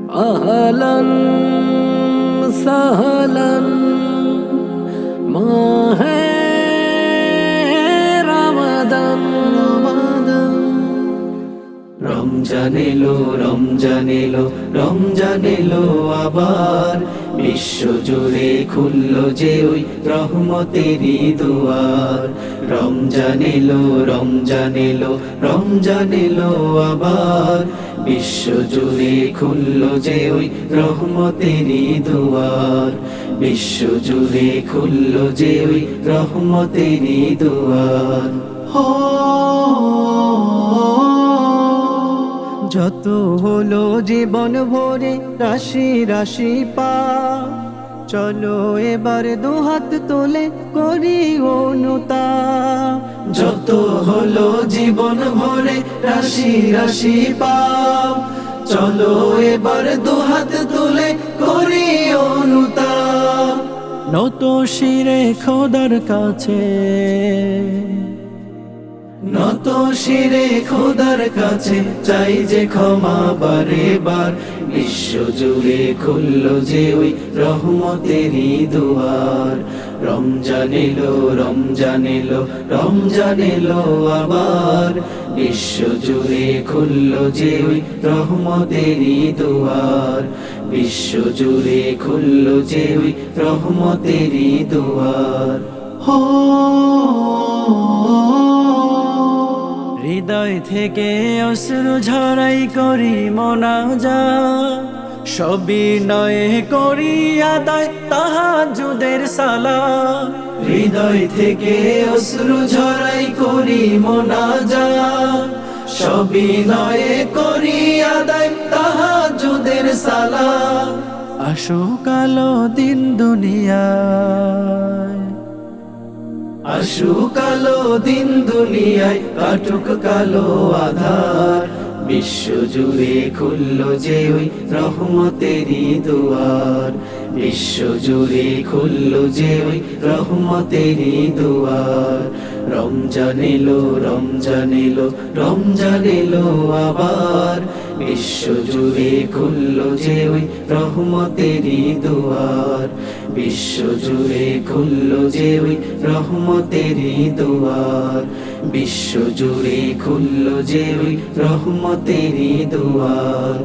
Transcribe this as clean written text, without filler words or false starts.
अहलन सहलन माहे रमजान রমজান এলো রমজান এলো রমজান এলো আবার বিশ্ব জুড়ে খুললো যে ওই রহমতেরই দুয়ার রমজান এলো রমজান এলো রমজান এলো আবার বিশ্ব জুড়ে খুললো যে ওই রহমতেরই দুয়ার বিশ্ব জুড়ে খুললো যে ওই রহমতেরই দুয়ার যত হলো জীবন ভরে রাশি রাশি পা চলো এবার দুহাত তোলে করি অনুতা যত হলো জীবন ভরে রাশি রাশি পা চলো এবার দুহাত তোলে করি অনুতা নত শিরে খোদার কাছে নত শিরে খোদার কাছে চাই যে ক্ষমা বারে বার বিশ্ব জুড়ে খুললো যে ওই রহমতেরই দুয়ার রমজান এলো রমজান এলো রমজান এলো আবার বিশ্ব জুড়ে খুললো যে ওই রহমতেরই দুয়ার বিশ্ব জুড়ে খুললো যে ওই রহমতেরই দুয়ার হৃদয় থেকে অশ্রু ঝরাই করি মোনাজাত সবিনয়ে করি আদায় তাহাজ্জুদের সালাত হৃদয় থেকে অশ্রু ঝরাই করি মোনাজাত সবিনয়ে করি আদায় তাহাজ্জুদের সালাত আসো কালো দিন দুনিয়ায় আসু কালো দিন দুনিয়ায় কাটুক কালো আধার বিশ্ব জুড়ে খুললো যে ওই রহমতেরই দুয়ার বিশ্ব জুড়ে খুললো যে ওই রহমতেরই দুয়ার রমজান এলো রমজান এলো রমজান এলো আবার বিশ্ব জুড়ে খুললো যে ওই রহমতেরই দুয়ার বিশ্ব জুড়ে খুললো যে ওই রহমতেরই দুয়ার বিশ্ব জুড়ে খুললো যে ওই রহমতেরই দুয়ার